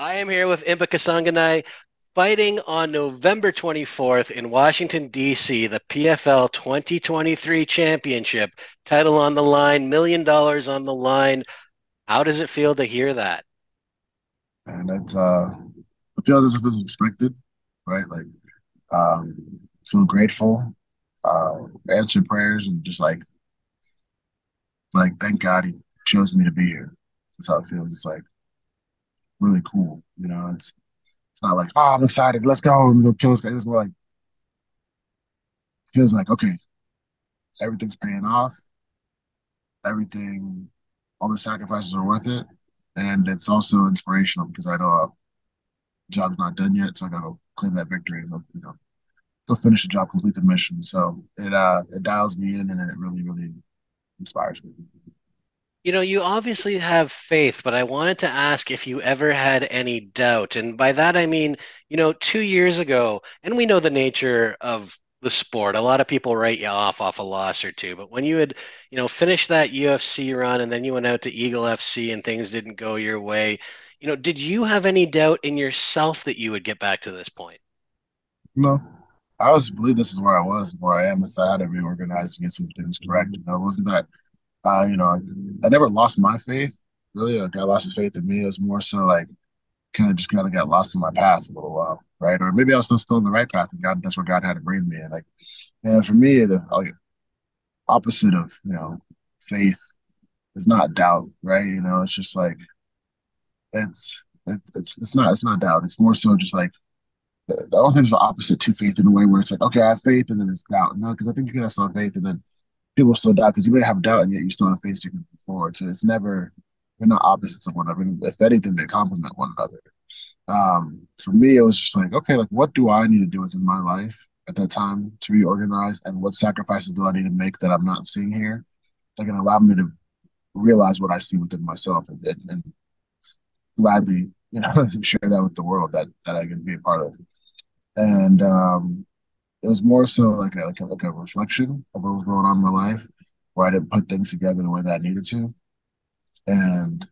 I am here with Impa Kasanganay fighting on November 24th in Washington, D.C., the PFL 2023 Championship. Title on the line, $1 million on the line. How does it feel to hear that? And it feels as if it was expected, right? Um, feel grateful, answer prayers, and just like thank God he chose me to be here. That's how it feels. It's like really cool, you know. It's not like I'm excited, let's go and go kill this guy. It's more like it feels like okay, everything's paying off, everything, all the sacrifices are worth it, and it's also inspirational because I know the job's not done yet, so I gotta go claim that victory and go finish the job, complete the mission. So it dials me in and it really inspires me. You obviously have faith, but I wanted to ask if you ever had any doubt. And by that, I mean, 2 years ago, and we know the nature of the sport. A lot of people write you off a loss or two. But when you had, finished that UFC run and then you went out to Eagle FC and things didn't go your way, did you have any doubt in yourself that you would get back to this point? No, I always believe this is where I was, where I am. It's I had to reorganize to get some things correct. It wasn't that I never lost my faith. Really, like I lost his faith in me. It was more so like kind of got lost in my path a little while, right? Or maybe I was still in the right path, and God, that's where God had to bring me. And for me, the opposite of faith is not doubt, right? It's just like it's not doubt. It's more so just like I don't think there's the opposite to faith in a way where it's like, okay, I have faith and then it's doubt. No, because I think you can have some faith and then people still doubt because you may have doubt and yet you still have faith so you can move forward. So it's never, they're not opposites of one another. If anything, they complement one another. For me, it was just like, okay, like what do I need to do within my life at that time to reorganize and what sacrifices do I need to make that I'm not seeing here that can allow me to realize what I see within myself and gladly, share that with the world that I can be a part of. And it was more so like a reflection of what was going on in my life, where I didn't put things together the way that I needed to, and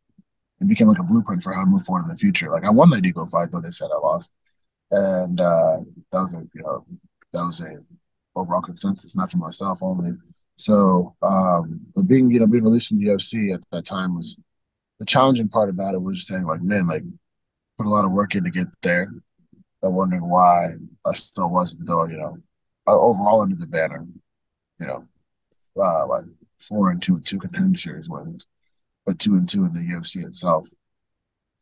it became like a blueprint for how I move forward in the future. Like I won that Eagle fight, though they said I lost, and that was a overall consensus, not for myself only. So, but being released from the UFC at that time was the challenging part about it was just saying like, man, like put a lot of work in to get there. I'm wondering why I still wasn't though, overall under the banner, you know, like 4-2 with two contender series wins, but 2-2 in the UFC itself.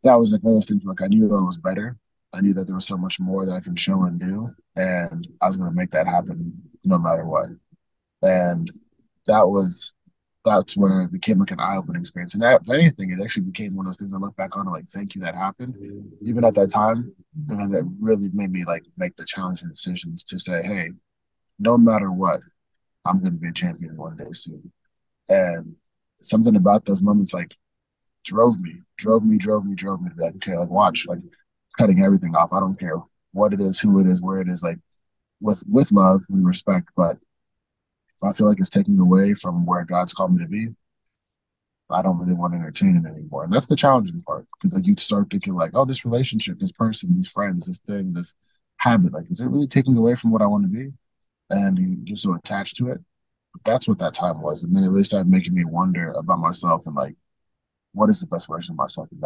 That was like one of those things like I knew I was better. I knew that there was so much more that I can show and do, and I was going to make that happen no matter what. And that was that's where it became like an eye-opening experience. And that, if anything, it actually became one of those things I look back on and like, thank you that happened, even at that time, because it really made me like make the challenging decisions to say, hey, no matter what, I'm going to be a champion one day soon. And something about those moments like drove me to be like, okay, like watch, like cutting everything off. I don't care what it is, who it is, where it is, like with love and respect. But if I feel like it's taking away from where God's called me to be, I don't really want to entertain it anymore. And that's the challenging part because like you start thinking like, oh, this relationship, this person, these friends, this thing, this habit, like, is it really taking away from what I want to be? And you get so attached to it. But that's what that time was. And then it really started making me wonder about myself and like, what is the best version of myself? And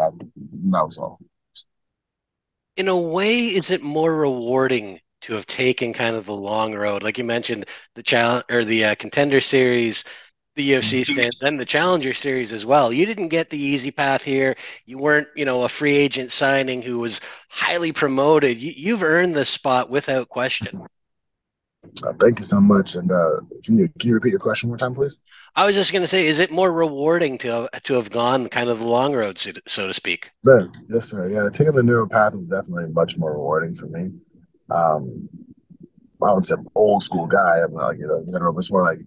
that was all. In a way, is it more rewarding to have taken kind of the long road? Like you mentioned, the challenge or the contender series, the UFC stand, then the Challenger Series as well. You didn't get the easy path here. You weren't, a free agent signing who was highly promoted. You've earned this spot without question. Thank you so much. And can you repeat your question one more time, please? I was just going to say, is it more rewarding to have gone kind of the long road, so to speak? Ben, yes, sir. Yeah, taking the neural path is definitely much more rewarding for me. Um, I would say I'm an old school guy. I'm not like, but it's more like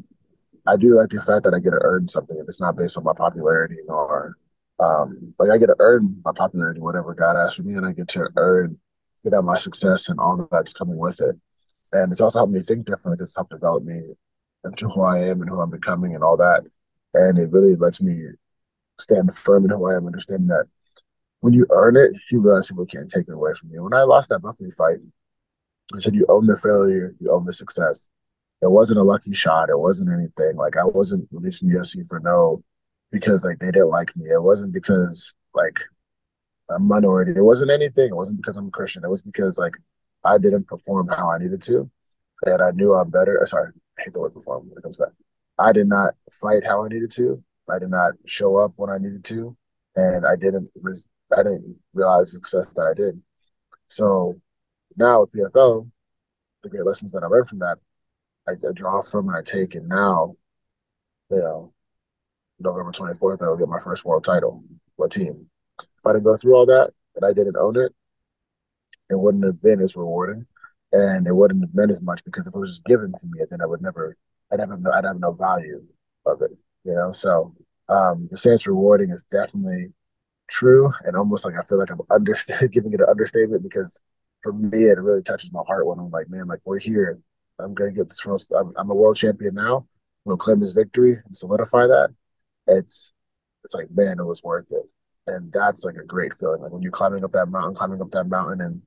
I do like the fact that I get to earn something and it's not based on my popularity or like I get to earn my popularity, whatever God asks for me, and I get to earn, my success and all that's coming with it. And it's also helped me think differently. It's helped develop me into who I am and who I'm becoming and all that. And it really lets me stand firm in who I am, understanding that when you earn it, you realize people can't take it away from you. When I lost that Buckley fight, I said, you own the failure, you own the success. It wasn't a lucky shot. It wasn't anything. Like, I wasn't released from UFC for no, because like they didn't like me. It wasn't because like I'm a minority. It wasn't anything. It wasn't because I'm a Christian. It was because like I didn't perform how I needed to, and I knew I'm better. Sorry, I hate the word perform when it comes to that. I did not fight how I needed to. I did not show up when I needed to, and I didn't realize the success that I did. So now with PFL, the great lessons that I learned from that, I draw from and I take. And now, you know, November 24th, I will get my first world title. What team? If I didn't go through all that and I didn't own it, it wouldn't have been as rewarding, and it wouldn't have meant as much, because if it was just given to me, then I would never, I'd have no value of it, you know. So the sense rewarding is definitely true, and almost like I feel like I'm understand giving it an understatement, because for me it really touches my heart when I'm like, man, like we're here. I'm gonna get this first. I'm a world champion now. We'll claim this victory and solidify that. It's it's like, man, it was worth it, and that's like a great feeling. Like when you're climbing up that mountain, and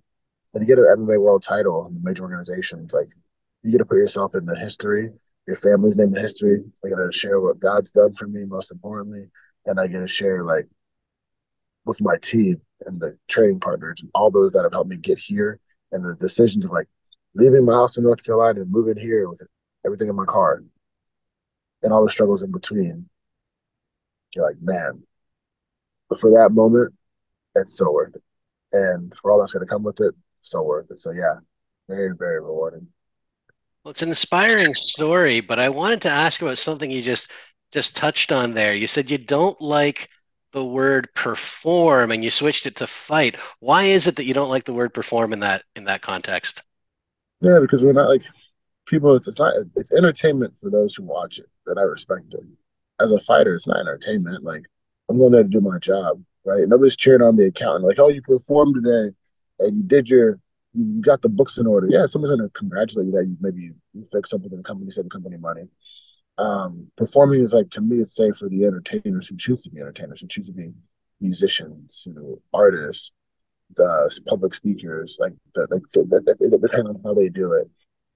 you get an MMA world title in the major organizations, like you get to put yourself in the history, your family's name in history. I get to share what God's done for me, most importantly, and I get to share like with my team and the training partners and all those that have helped me get here, and the decisions of like leaving my house in North Carolina and moving here with everything in my car and all the struggles in between. You're like, man, but for that moment, it's so worth it. And for all that's going to come with it, so worth it. So yeah, very, very rewarding. Well, it's an inspiring story, but I wanted to ask about something you just touched on there. You said you don't like the word perform and you switched it to fight. Why is it that you don't like the word perform in that context? Yeah, because we're not like people. It's not. It's entertainment for those who watch it, and I respect it. As a fighter, it's not entertainment. Like I'm going there to do my job, right? Nobody's cheering on the accountant. Like, oh, you performed today, and you got the books in order. Yeah, someone's going to congratulate you that you fixed something in the company, saved the company money. Performing is like, to me, it's safe for the entertainers who choose to be entertainers, who choose to be musicians, artists, the public speakers, like depending on how they do it,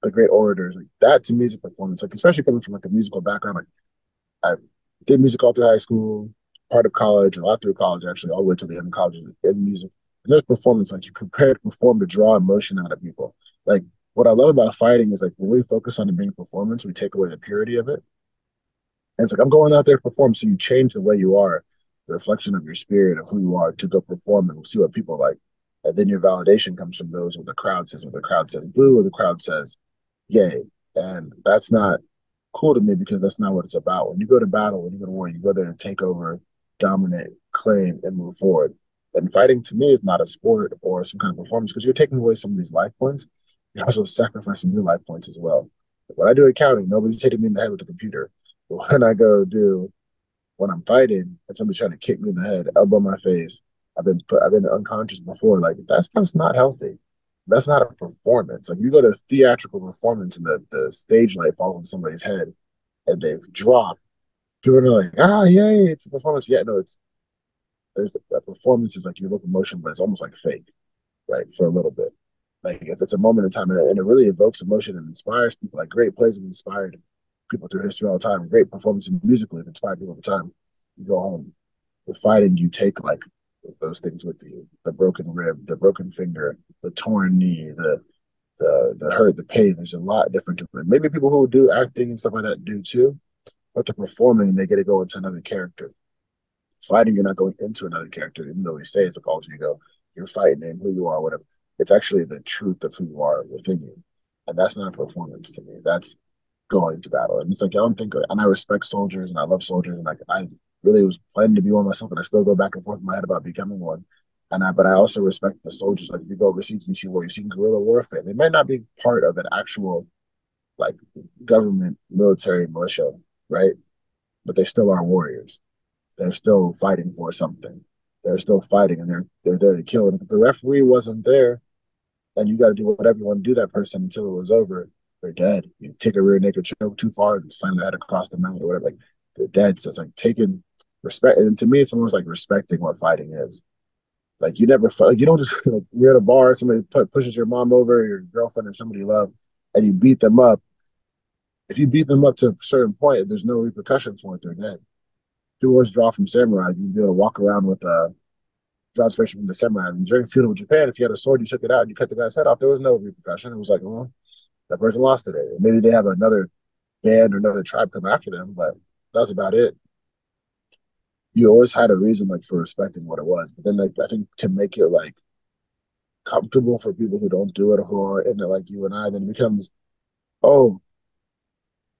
the great orators, like that to me is a performance. Like especially coming from like a musical background, like I did music all through high school, part of college, a lot through college actually, all the way to the end of college in music. And there's performance, like you prepare to perform to draw emotion out of people. Like what I love about fighting is like when we focus on it being a performance, we take away the purity of it. And it's like I'm going out there to perform, so you change the way you are, the reflection of your spirit of who you are to go perform and see what people like. And then your validation comes from those what the crowd says, what the crowd says blue, or the crowd says yay. And that's not cool to me, because that's not what it's about. When you go to battle, when you go to war, you go there to take over, dominate, claim, and move forward. And fighting to me is not a sport or some kind of performance, because you're taking away some of these life points. You're also sacrificing your life points as well. When I do accounting, nobody's hitting me in the head with the computer. But when I'm fighting and somebody's trying to kick me in the head, elbow my face, I've been unconscious before. Like that stuff's not healthy. That's not a performance. Like you go to a theatrical performance and the stage light falls on somebody's head and they've dropped. People are like, ah, yay, it's a performance. Yeah, no, there's a performance is like your locomotion, but it's almost like fake, right? For a little bit. Like it's a moment in time, and it really evokes emotion and inspires people. Like great plays have inspired people through history all the time. Great performances musically have inspired people all the time. You go home with fighting, you take like those things with you: the broken rib, the broken finger, the torn knee, the hurt, the pain. There's a lot different to it. Maybe people who do acting and stuff like that do too, but the performing, they get to go into another character. Fighting, you're not going into another character, even though we say it's a alter ego. You're fighting in who you are, whatever. It's actually the truth of who you are within you, and that's not a performance to me. That's going to battle, and it's like I don't think, and I respect soldiers, and I love soldiers, and like I really was planning to be one myself, and I still go back and forth in my head about becoming one. But I also respect the soldiers. Like if you go overseas, you see war, you see guerrilla warfare. They might not be part of an actual like government, military, militia, right? But they still are warriors. They're still fighting for something. They're still fighting, and they're there to kill. And if the referee wasn't there, then you got to do whatever you want to do that person until it was over. They're dead. You take a rear naked choke too far and slam their head across the mount or whatever. Like they're dead. So it's like taking respect. And to me, it's almost like respecting what fighting is. Like you never, like you don't just like you're at a bar, somebody pushes your mom over, your girlfriend or somebody you love, and you beat them up. If you beat them up to a certain point, there's no repercussions for it. They're dead. People always draw from samurai. You'd be able to walk around with a draw inspiration from the samurai. And during feudal Japan, if you had a sword, you took it out and you cut the guy's head off. There was no repercussion. It was like, well, that person lost today. Maybe they have another band or another tribe come after them, but that's about it. You always had a reason like for respecting what it was. But then like I think to make it like comfortable for people who don't do it or who are in it like you and I, then it becomes, oh,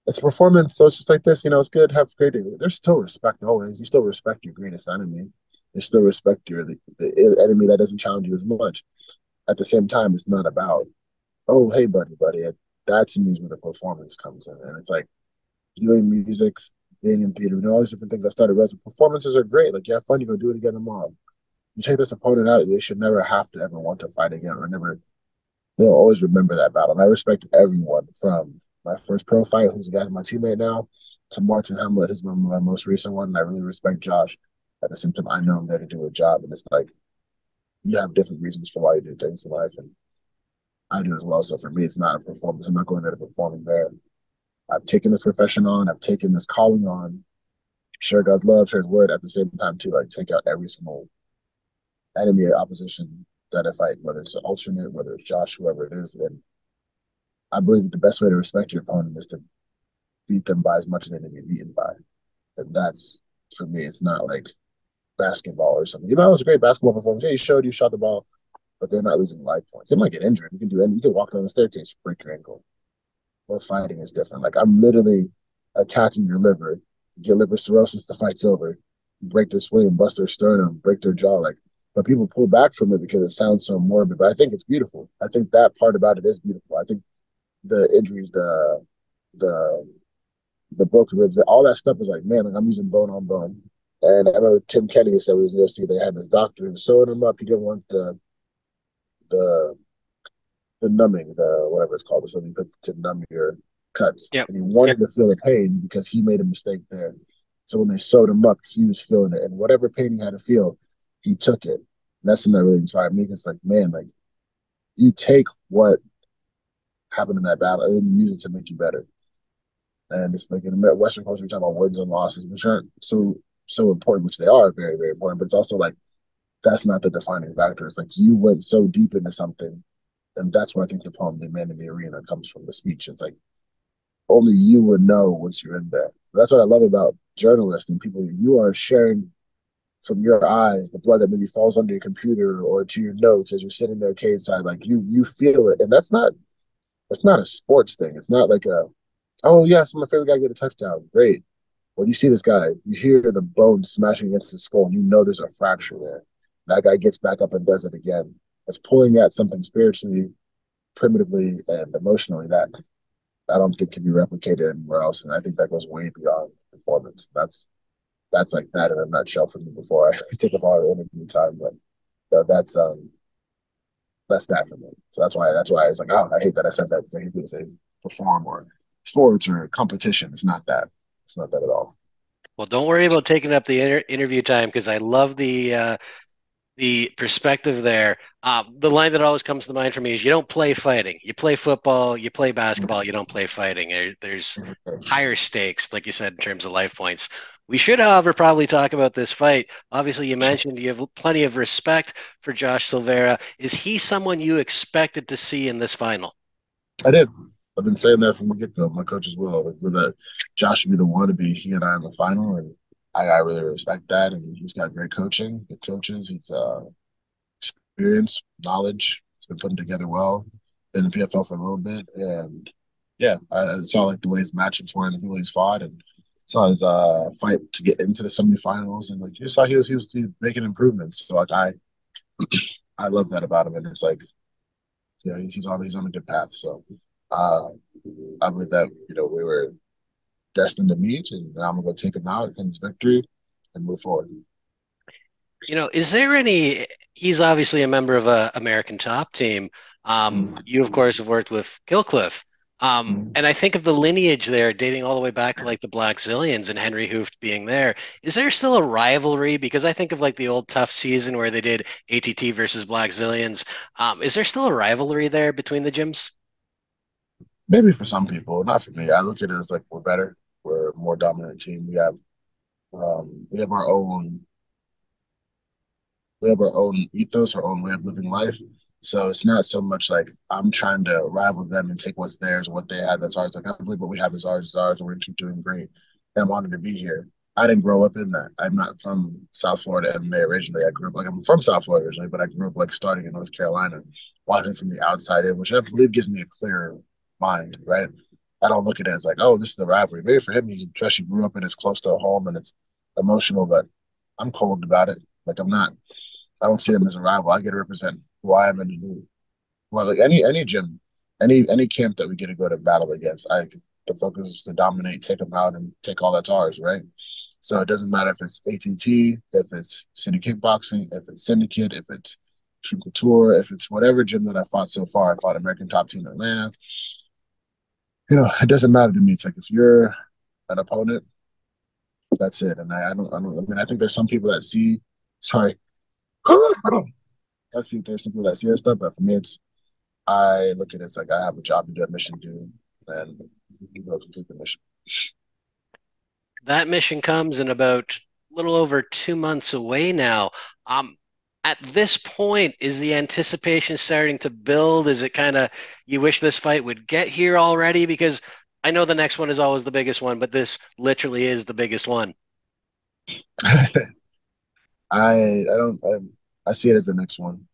it's a performance, so it's just like this, it's good, have a great day. There's still respect always. You still respect your greatest enemy. You still respect the enemy that doesn't challenge you as much. At the same time, it's not about, oh, hey, buddy. That to me is where the performance comes in. And it's like doing music, being in theater, all these different things I started realizing performances are great. Like you have fun, you go do it again tomorrow. You take this opponent out, they should never have to ever want to fight again or never they'll always remember that battle. And I respect everyone from my first pro fight, who's the guy's my teammate now, to Martin Hamlet, who's my most recent one. And I really respect Josh. At the same time, I know I'm there to do a job. And it's like you have different reasons for why you do things in life. And I do as well. So for me, it's not a performance. I'm not going there to perform there. I've taken this profession on, I've taken this calling on, share God's love, share his word at the same time too, like take out every single enemy or opposition that I fight, whether it's an alternate, whether it's Josh, whoever it is. And I believe the best way to respect your opponent is to beat them by as much as they need to be beaten by. And that's for me, it's not like basketball or something. It was a great basketball performance. Yeah, you shot the ball, but they're not losing life points. They might get injured. You can do anything. You can walk down the staircase, break your ankle. Well, fighting is different. Like I'm literally attacking your liver. You get liver cirrhosis, the fight's over. You break their spleen, bust their sternum, break their jaw. Like, but people pull back from it because it sounds so morbid. But I think it's beautiful. I think that part about it is beautiful. I think the injuries, the the broken ribs, all that stuff is like, man, like I'm using bone on bone. And I remember Tim Kennedy said we was in the UFC, they had this doctor who was sewing him up. He didn't want the the numbing, the whatever it's called, the something you put to numb your cuts. Yep. And he wanted to feel the pain because he made a mistake there. So when they sewed him up, he was feeling it. And whatever pain he had to feel, he took it. And that's something that really inspired me. It's like, man, like you take what happened in that battle and then you use it to make you better. And it's like in Western culture, we talk about wins and losses, which aren't so important, which they are very, very important. But it's also like that's not the defining factor. It's like you went so deep into something, and that's where I think the poem "The Man in the Arena" comes from. The speech. It's like only you would know once you're in there. That's what I love about journalists and people. You are sharing from your eyes the blood that maybe falls under your computer or to your notes as you're sitting there cage side. Like you feel it, and that's not a sports thing. It's not like a oh yes, my favorite guy get a touchdown. Great. When you see this guy, you hear the bone smashing against his skull, and you know there's a fracture there. That guy gets back up and does it again. It's pulling at something spiritually, primitively, and emotionally that I don't think can be replicated anywhere else. And I think that goes way beyond performance. That's like that in a nutshell for me before I take up all our interview time. But that's that for me. So that's why it's like, oh, I hate that I said that. It's like people say perform or sports or competition. It's not that. It's not that at all. Well, don't worry about taking up the interview time because I love the perspective there. The line that always comes to mind for me is you don't play fighting. You play football, you play basketball, you don't play fighting. There's higher stakes, like you said, in terms of life points. We should, however, probably talk about this fight. Obviously, you mentioned you have plenty of respect for Josh Silveira. Is he someone you expected to see in this final? I did. I've been saying that from the get go. My coaches will. Like, with that, Josh would be the one to be he and I in the final, and I really respect that. And he's got great coaching, good coaches. He's experience, knowledge. He's been putting together well. Been in the PFL for a little bit, and yeah, I saw like the way his matchups were and the people he's fought, and saw his fight to get into the semifinals, and like you saw he was making improvements. So like I love that about him, and it's like he's on a good path. So uh, I believe that we were destined to meet, and I'm gonna go take him out in his victory and move forward. Is there any, he's obviously a member of a American Top Team. You, of course, have worked with Killcliff. Mhm. And I think of the lineage there dating all the way back to like the Black Zillions and Henry Hooft being there. Is there still a rivalry? Because I think of like the old tough season where they did ATT versus Black Zillions. Is there still a rivalry there between the gyms? Maybe for some people, not for me. I look at it as like we're better, we're a more dominant team. We have our own ethos, our own way of living life. So it's not so much like I'm trying to rival them and take what's theirs or what they have that's ours. Like I believe what we have is ours, and we're gonna keep doing great. And I'm honored to be here. I didn't grow up in that. I'm not from South Florida MMA originally. I grew up like I'm from South Florida originally, but I grew up like starting in North Carolina, watching from the outside in, which I believe gives me a clearer mind, right? I don't look at it as like, oh, this is the rivalry. Maybe for him, he especially grew up and it's close to home and it's emotional, but I'm cold about it. Like I'm not I don't see them as a rival. I get to represent who I am and who, well, like any gym, any camp that we get to go to battle against. The focus is to dominate, take them out, and take all that's ours, right? So it doesn't matter if it's ATT, if it's City Kickboxing, if it's Syndicate, if it's True Couture, if it's whatever gym that I fought so far. I fought American Top Team in Atlanta. It doesn't matter to me. It's like if you're an opponent, that's it. And I mean, I think there's some people that see, sorry, I see there's some people that see that stuff, but for me, I look at it as like I have a job to do, a mission to do, and you go complete the mission. That mission comes in about a little over 2 months away now. Um, at this point, is the anticipation starting to build? Is it kind of you wish this fight would get here already? Because I know the next one is always the biggest one, but this literally is the biggest one. I don't I see it as the next one.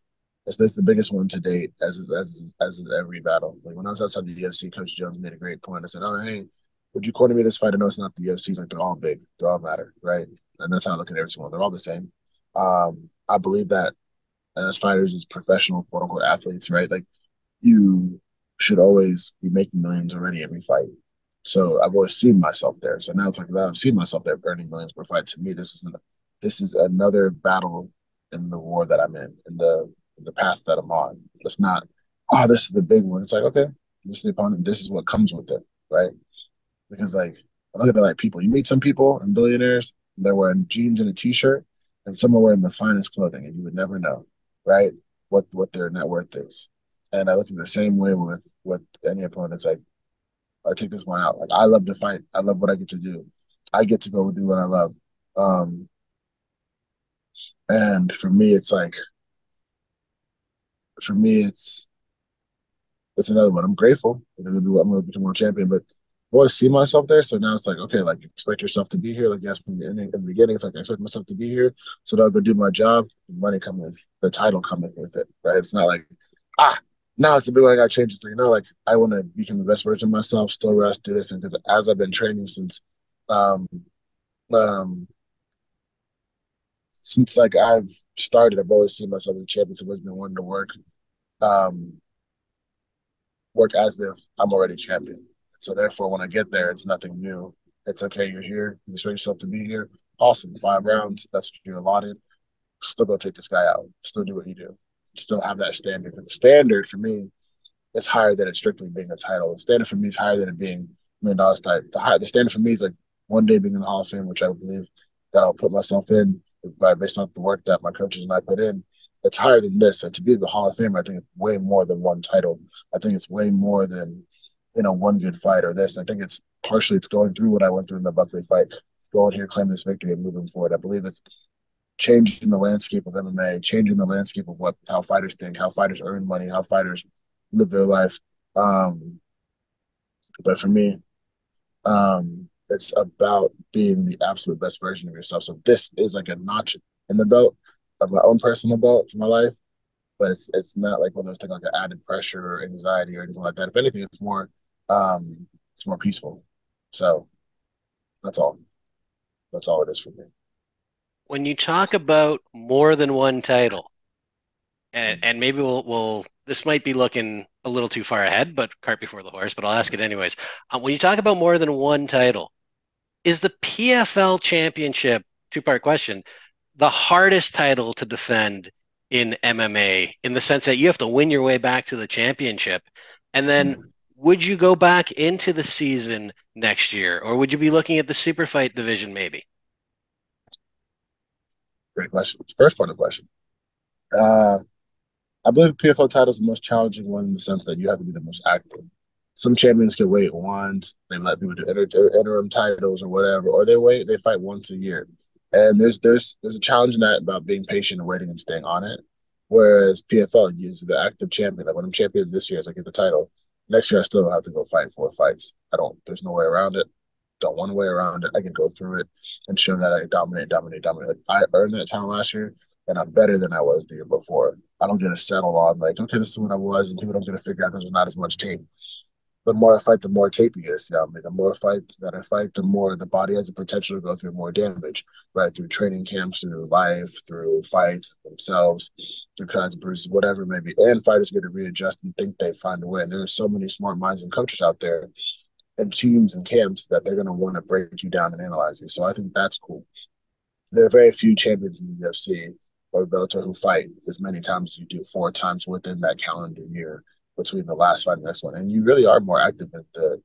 It's the biggest one to date, as is every battle. Like when I was outside the UFC, Coach Jones made a great point. I said, "Oh, hey, would you corner me this fight? I know it's not the UFC. He's like they're all big, they all matter, right?" And that's how I look at every single one. They're all the same. I believe that as fighters, as professional quote unquote athletes, right? Like you should always be making millions already every fight. So I've always seen myself there. So now it's like that I've seen myself there earning millions per fight. To me, this is another battle in the war that I'm in the path that I'm on. It's not, oh, this is the big one. It's like, okay, this is the opponent. This is what comes with it, right? Because like I look at it like people. You meet some people and billionaires, they're wearing jeans and a t-shirt, and some are wearing the finest clothing, and you would never know, right? What their net worth is. And I look at the same way with any opponent. It's like I take this one out. Like I love to fight. I love what I get to do. I get to go do what I love. Um, and for me, it's another one. I'm grateful. I'm gonna become world champion, but I always see myself there. So now it's like, okay, like expect yourself to be here. Like you asked me in the beginning, it's like I expect myself to be here. So that I'll go do my job, money coming with the title coming with it. Right. It's not like, ah, now it's a big one I gotta change it. So like I wanna become the best version of myself, still rest, do this. And because as I've been training um um since like I've started, I've always seen myself as a champion. So I've always been wanting to um work as if I'm already champion. So therefore, when I get there, it's nothing new. It's okay. You're here. You expect yourself to be here. Awesome. 5 rounds. That's what you're allotted. Still go take this guy out. Still do what you do. Still have that standard. But the standard for me is higher than it strictly being a title. The standard for me is higher than it being $1 million type. The standard for me is like one day being in the Hall of Fame, which I believe that I'll put myself in based on the work that my coaches and I put in. It's higher than this. So to be the Hall of Fame, I think it's way more than one title. I think it's way more than one good fight or this. I think it's partially it's going through what I went through in the Buckley fight, going here, claim this victory, and moving forward. I believe it's changing the landscape of MMA, changing the landscape of what how fighters think, how fighters earn money, how fighters live their life. Um, but for me, it's about being the absolute best version of yourself. So this is like a notch in the belt of my own personal belt for my life, but it's not like one of those things like an added pressure or anxiety or anything like that. If anything, it's more peaceful. So that's all. That's all it is for me. When you talk about more than one title, and maybe we'll this might be looking a little too far ahead, but cart before the horse, but I'll ask it anyways. When you talk about more than one title, is the PFL Championship, two-part question, the hardest title to defend in MMA in the sense that you have to win your way back to the championship? And then Mm. would you go back into the season next year, or would you be looking at the super fight division maybe? Great question. First part of the question. Uh, I believe PFL title is the most challenging one in the sense that you have to be the most active. Some champions can wait once, they let people do interim titles or whatever, or they fight once a year. And there's a challenge in that about being patient and waiting and staying on it. Whereas PFL, you use the active champion. Like when I'm champion this year, as I get the title, next year I still have to go fight 4 fights. I don't. There's no way around it. Don't want a way around it. I can go through it and show that I dominate. I earned that title last year, and I'm better than I was the year before. I don't get to settle on like, okay, this is what I was, and people don't get to figure out because there's not as much tape. The more I fight, the more tape you get to see on me. The more fight that I fight, the more the body has the potential to go through more damage, right? Through training camps, through life, through fights themselves, through cuts, bruises, whatever it may be. And fighters get to readjust and think they find a way. And there are so many smart minds and coaches out there and teams and camps that they're going to want to break you down and analyze you. So I think that's cool. There are very few champions in the UFC or Bellator who fight as many times as you do, 4 times within that calendar year between the last fight and the next one. And you really are more active than the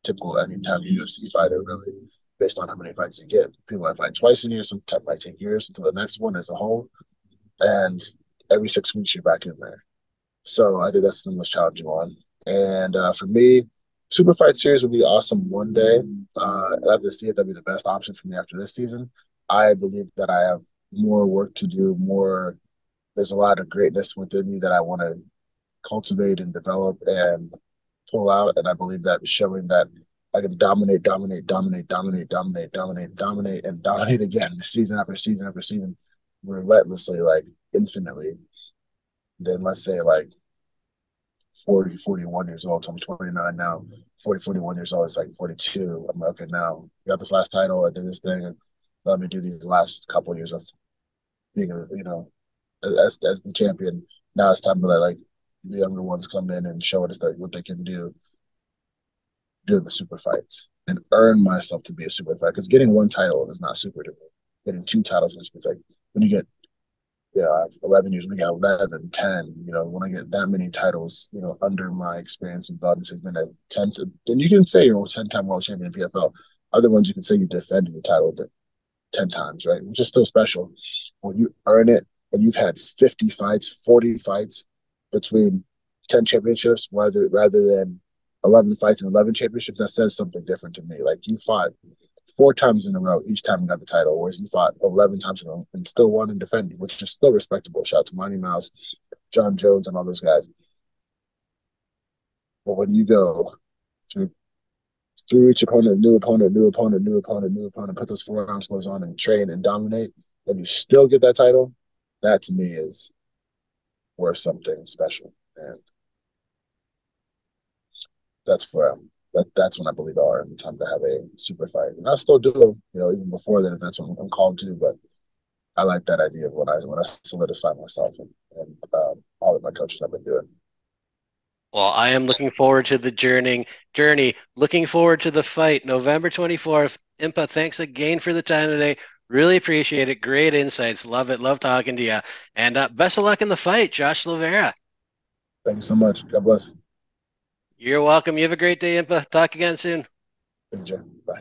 typical anytime UFC fighter, really, based on how many fights you get. People that fight twice a year, sometimes might take years until the next one as a whole. And every 6 weeks, you're back in there. So I think that's the most challenging one. And for me, Super Fight Series would be awesome one day. I'd have to see if that'd be the best option for me after this season. I believe that I have more work to do, more there's a lot of greatness within me that I want to cultivate and develop and pull out. And I believe that showing that I can dominate, and dominate again, season after season after season, relentlessly, like infinitely. Then let's say like 40, 41 years old. So I'm 29 now. 40, 41 years old. It's like 42. I'm like, okay, now got this last title. I did this thing. And let me do these last couple of years of being, as the champion. Now it's time to let like the younger ones come in and show us that what they can do doing the super fights and earn myself to be a super fighter. Because getting one title is not super to me. Getting 2 titles is like when you get I have 11 years, we got 11, 10, when I get that many titles, under my experience in Belgium, has been a 10, then you can say you're a 10-time world champion in PFL. Other ones, you can say you defended the title 10 times, right? Which is still special. When you earn it and you've had 50 fights, 40 fights between 10 championships, rather than 11 fights and 11 championships, that says something different to me. Like you fought 4 times in a row each time you got the title, whereas you fought 11 times in a row and still won and defended, which is still respectable. Shout out to Monty Mouse, John Jones, and all those guys. But when you go through each opponent, new opponent, put those 4 round clothes on and train and dominate, and you still get that title, that to me is worth something special. And that's where that's when I believe I are in time to have a super fight. And I'll still do them, even before then if that's what I'm called to. But I like that idea of when I solidify myself and all of my coaches have been doing. Well, I am looking forward to the journey. Looking forward to the fight, November 24th. Impa, thanks again for the time today. Really appreciate it. Great insights. Love it. Love talking to you. And best of luck in the fight, Josh Silveira. Thank you so much. God bless. You're welcome. You have a great day, Impa. Talk again soon. Enjoy. Bye.